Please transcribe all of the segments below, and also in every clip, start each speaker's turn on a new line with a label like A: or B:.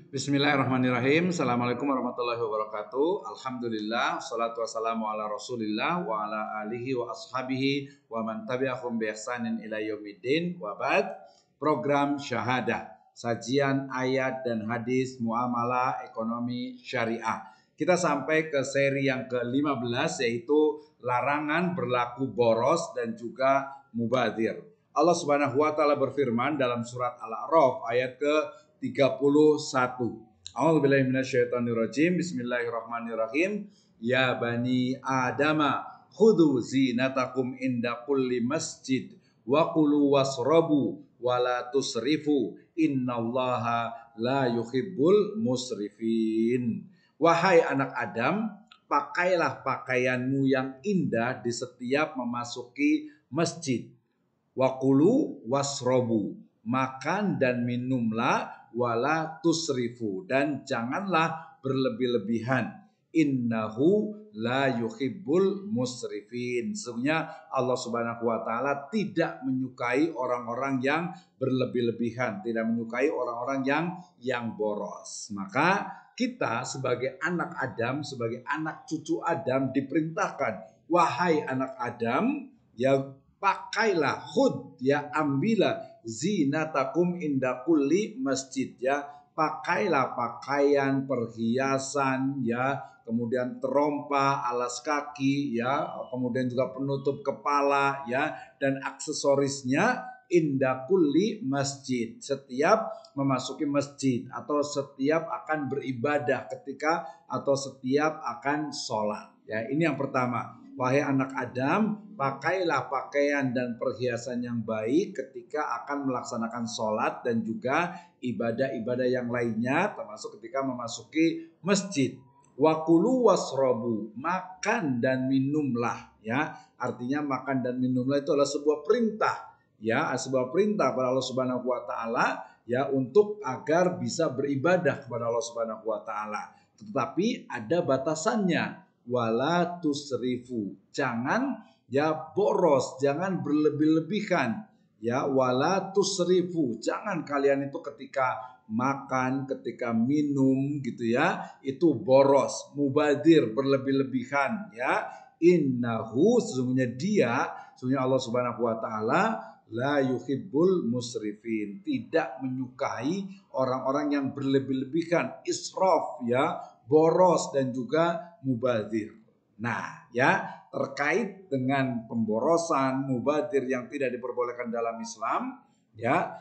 A: Bismillahirrahmanirrahim. Assalamualaikum warahmatullahi wabarakatuh. Alhamdulillah, salatu wassalamu ala rasulillah wa ala alihi wa ashabihi wa man tabi'ahum bi ihsanin ila yaumiddin wa ba'd. Program Syahadah, sajian ayat dan hadis muamalah ekonomi syariah. Kita sampai ke seri yang ke-15, yaitu larangan berlaku boros dan juga mubadzir. Allah Subhanahu wa taala berfirman dalam surat Al-A'raf ayat ke-31. A'udzubillahi minasyaitonirrajim. Bismillahirrahmanirrahim. Ya bani Adama khudhu zinatakum inda kulli masjid wa kulu wasrabu wa la tusrifu innallaha la yuhibbul musrifin. Wahai anak Adam, pakailah pakaianmu yang indah di setiap memasuki masjid. Wa kulu wasrabu, makan dan minumlah, wala tusrifu, dan janganlah berlebih-lebihan. Innahu la yuhibbul musrifin. Sesungguhnya Allah Subhanahu wa taala tidak menyukai orang-orang yang berlebih-lebihan, tidak menyukai orang-orang yang boros. Maka kita sebagai anak Adam, sebagai anak cucu Adam diperintahkan, wahai anak Adam, ya pakailah, khud, ya ambillah, zinatakum inda kulli masjid, ya pakailah pakaian perhiasan, ya kemudian terompa, alas kaki, ya kemudian juga penutup kepala, ya dan aksesorisnya inda kulli masjid, setiap memasuki masjid atau setiap akan beribadah ketika atau setiap akan sholat. Ya, ini yang pertama. Wahai anak Adam, pakailah pakaian dan perhiasan yang baik ketika akan melaksanakan sholat dan juga ibadah-ibadah yang lainnya, termasuk ketika memasuki masjid. Wa kulu wasrobu, makan dan minumlah, ya. Artinya makan dan minumlah itu adalah sebuah perintah, ya, sebuah perintah pada Allah Subhanahu wa taala, ya, untuk agar bisa beribadah kepada Allah Subhanahu wa taala. Tetapi ada batasannya. Wala tusrifu, jangan ya boros, jangan berlebih-lebihan, ya wala tusrifu, jangan kalian itu ketika makan, ketika minum gitu ya, itu boros, mubadir, berlebih-lebihan, ya. Innahu, sesungguhnya Allah Subhanahu wa taala la yuhibbul musrifin, tidak menyukai orang-orang yang berlebih-lebihan, israf, ya, boros dan juga mubadzir. Nah, ya, terkait dengan pemborosan, mubadzir yang tidak diperbolehkan dalam Islam, ya,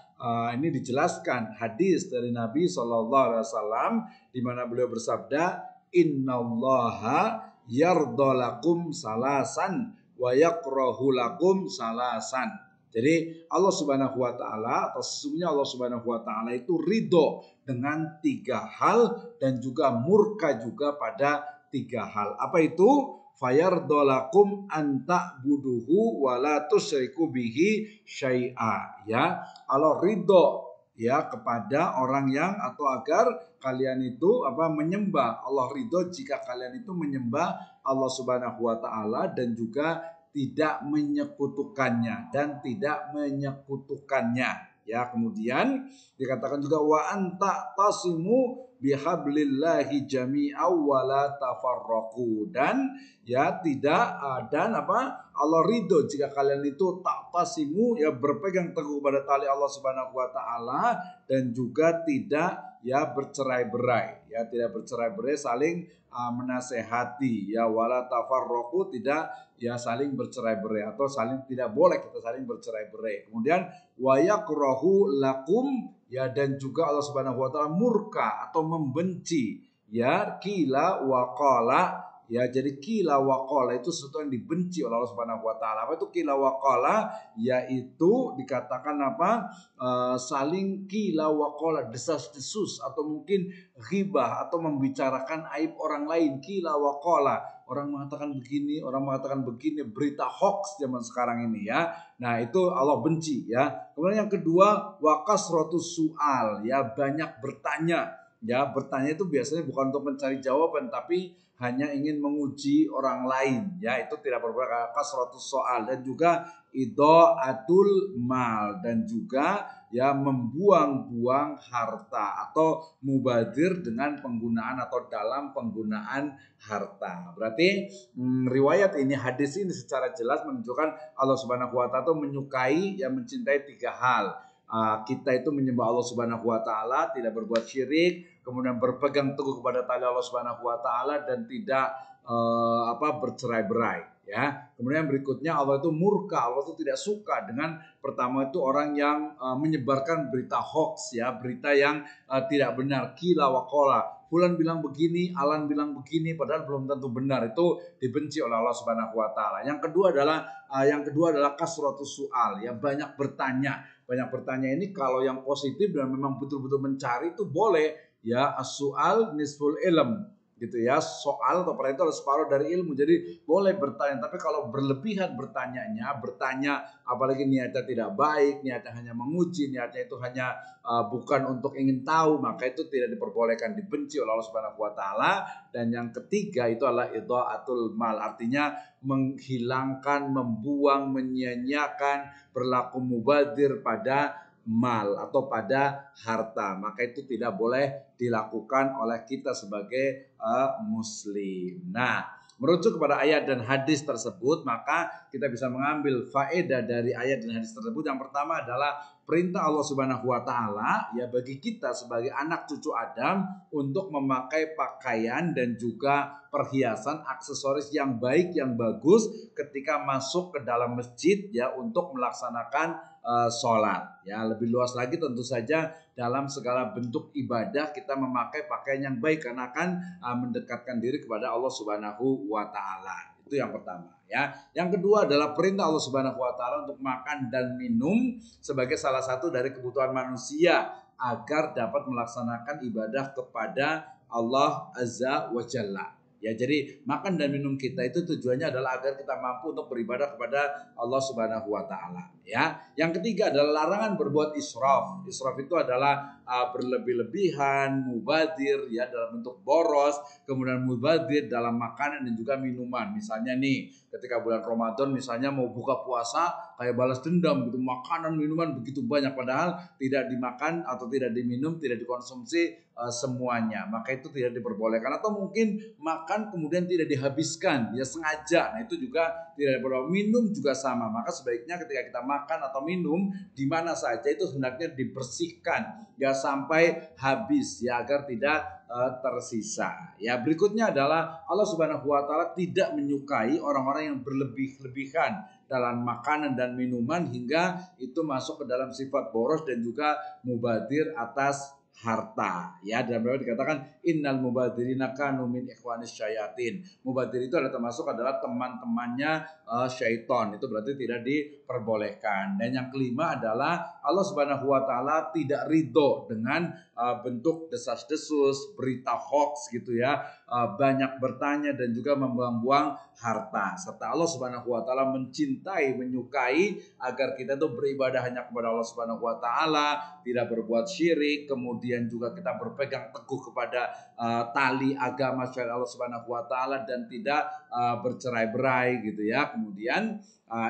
A: ini dijelaskan hadis dari Nabi SAW di mana beliau bersabda, innallaha yardolakum salasan wa yakrahu lakum salasan. Jadi Allah Subhanahu wa taala, atau sesungguhnya Allah Subhanahu wa taala itu ridho dengan 3 hal dan juga murka juga pada 3 hal. Apa itu? Fayardolakum anta buduhu wala tusyriku bihi syai'a, ya. Allah ridho, ya, kepada orang yang atau agar kalian itu menyembah. Allah ridho jika kalian itu menyembah Allah Subhanahu wa taala dan juga tidak menyekutukannya ya. Kemudian dikatakan juga wa anta tasimu bihablillahi jami'a wa la tafarraqu, dan ya tidak Allah ridho jika kalian itu tak tasimu, ya berpegang teguh pada tali Allah Subhanahu wa taala dan juga tidak ya bercerai-berai, ya tidak bercerai-berai, saling menasehati, ya wala tafarraqu, tidak ya saling bercerai-berai atau saling, tidak boleh kita saling bercerai-berai. Kemudian wa yakrahu lakum, ya, dan juga Allah Subhanahu wa taala murka atau membenci, ya qila wa qala, ya. Jadi qila wa qala itu sesuatu yang dibenci oleh Allah Subhanahu wa taala. Apa itu qila wa qala? Yaitu dikatakan saling qila wa qala, desas-desus atau mungkin ghibah atau membicarakan aib orang lain. Qila wa qala, orang mengatakan begini, orang mengatakan begini, berita hoax zaman sekarang ini, ya. Nah, itu Allah benci, ya. Kemudian yang kedua, wa kasratus su'al, ya banyak bertanya, Ya, bertanya itu biasanya bukan untuk mencari jawaban, tapi hanya ingin menguji orang lain. Ya, itu tidak berboleh, kasratus soal, dan juga idha'atul mal, dan juga ya membuang-buang harta atau mubadir dengan penggunaan atau dalam penggunaan harta. Berarti riwayat ini, hadis ini secara jelas menunjukkan Allah Subhanahu wa taala menyukai, yang mencintai tiga hal. Kita itu menyembah Allah Subhanahu wa taala, tidak berbuat syirik, kemudian berpegang teguh kepada tali Allah Subhanahu wa taala, dan tidak bercerai-berai, ya. Kemudian berikutnya, Allah itu murka, Allah itu tidak suka dengan, pertama itu orang yang menyebarkan berita hoax, ya, berita yang tidak benar, qila wa qala. Fulan bilang begini, Alan bilang begini, padahal belum tentu benar. Itu dibenci oleh Allah Subhanahu wa taala. Yang kedua adalah kasratus su'al, ya, banyak bertanya. Banyak bertanya ini kalau yang positif dan memang betul-betul mencari itu boleh, ya, as-su'al nisful ilm, gitu ya. Soal atau pertanyaan itu adalah separuh dari ilmu. Jadi boleh bertanya, tapi kalau berlebihan bertanya apalagi niatnya tidak baik, niatnya hanya menguji, niatnya itu hanya bukan untuk ingin tahu, maka itu tidak diperbolehkan, dibenci oleh Allah Subhanahu wa taala. Dan yang ketiga itu adalah idha'atul mal, artinya menghilangkan, membuang, menyia-nyiakan, berlaku mubadir pada mal atau pada harta, maka itu tidak boleh dilakukan oleh kita sebagai muslim. Nah, merujuk kepada ayat dan hadis tersebut, maka kita bisa mengambil faedah dari ayat dan hadis tersebut. Yang pertama adalah perintah Allah Subhanahu wa taala, ya, bagi kita sebagai anak cucu Adam untuk memakai pakaian dan juga perhiasan, aksesoris yang baik, yang bagus ketika masuk ke dalam masjid, ya, untuk melaksanakan sholat. Ya, lebih luas lagi tentu saja dalam segala bentuk ibadah kita memakai pakaian yang baik, karena akan mendekatkan diri kepada Allah Subhanahu wa taala. Itu yang pertama, ya. Yang kedua adalah perintah Allah Subhanahu wa taala untuk makan dan minum sebagai salah satu dari kebutuhan manusia agar dapat melaksanakan ibadah kepada Allah Azza wa Jalla. Ya, jadi makan dan minum kita itu tujuannya adalah agar kita mampu untuk beribadah kepada Allah Subhanahu wa taala, ya. Yang ketiga adalah larangan berbuat israf. Israf itu adalah berlebih-lebihan, mubadir, ya, dalam bentuk boros, kemudian mubadir dalam makanan dan juga minuman. Misalnya nih, ketika bulan Ramadan misalnya mau buka puasa, kayak balas dendam gitu, makanan minuman begitu banyak, padahal tidak dimakan atau tidak diminum, tidak dikonsumsi semuanya, maka itu tidak diperbolehkan. Atau mungkin makan kemudian tidak dihabiskan, ya, sengaja, nah itu juga tidak diperbolehkan. Minum juga sama, maka sebaiknya ketika kita makan atau minum di mana saja itu hendaknya dibersihkan, ya, sampai habis, ya, agar tidak tersisa. Ya, berikutnya adalah Allah Subhanahu wa taala tidak menyukai orang-orang yang berlebih-lebihan dalam makanan dan minuman hingga itu masuk ke dalam sifat boros dan juga mubadir atas harta. Ya, dalam riwayat dikatakan innal mubadirina kanu min ikhwanis syayatin. Mubadir itu adalah teman-temannya syaitan. Itu berarti tidak diperbolehkan. Dan yang kelima adalah Allah Subhanahu wa taala tidak ridho dengan bentuk desas-desus, berita hoax, gitu ya, banyak bertanya dan juga membuang-buang harta. Serta Allah Subhanahu wa taala mencintai, menyukai agar kita tuh beribadah hanya kepada Allah Subhanahu wa taala, tidak berbuat syirik, kemudian juga kita berpegang teguh kepada tali agama syariat Allah Subhanahu wa taala dan tidak bercerai-berai, gitu ya. Kemudian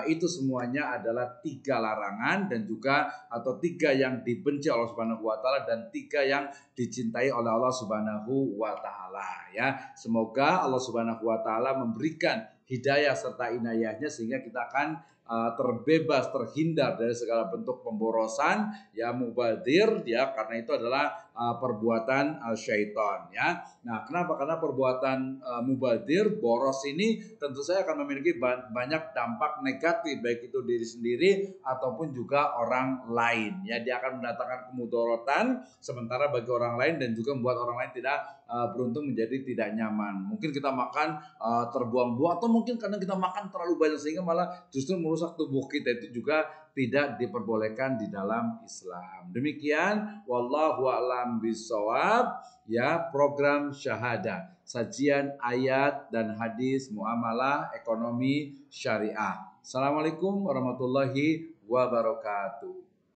A: itu semuanya adalah 3 larangan dan juga atau 3 yang dibenci Allah Subhanahu wa taala dan 3 yang dicintai oleh Allah Subhanahu wa taala, ya. Semoga Allah Subhanahu wa taala memberikan hidayah serta inayahnya sehingga kita akan terbebas, terhindar dari segala bentuk pemborosan, ya, mubadir, ya, karena itu adalah perbuatan syaitan, ya. Nah, kenapa? Karena perbuatan mubadir, boros ini tentu saja akan memiliki banyak dampak negatif, baik itu diri sendiri ataupun juga orang lain, ya. Dia akan mendatangkan kemudorotan sementara bagi orang lain dan juga membuat orang lain tidak beruntung, menjadi tidak nyaman. Mungkin kita makan terbuang-buang, atau mungkin karena kita makan terlalu banyak sehingga malah justru merusak tubuh kita, itu juga tidak diperbolehkan di dalam Islam. Demikian, wallahu a'lam bishawab, ya, program Syahada, sajian ayat dan hadis muamalah ekonomi syariah. Assalamualaikum warahmatullahi wabarakatuh.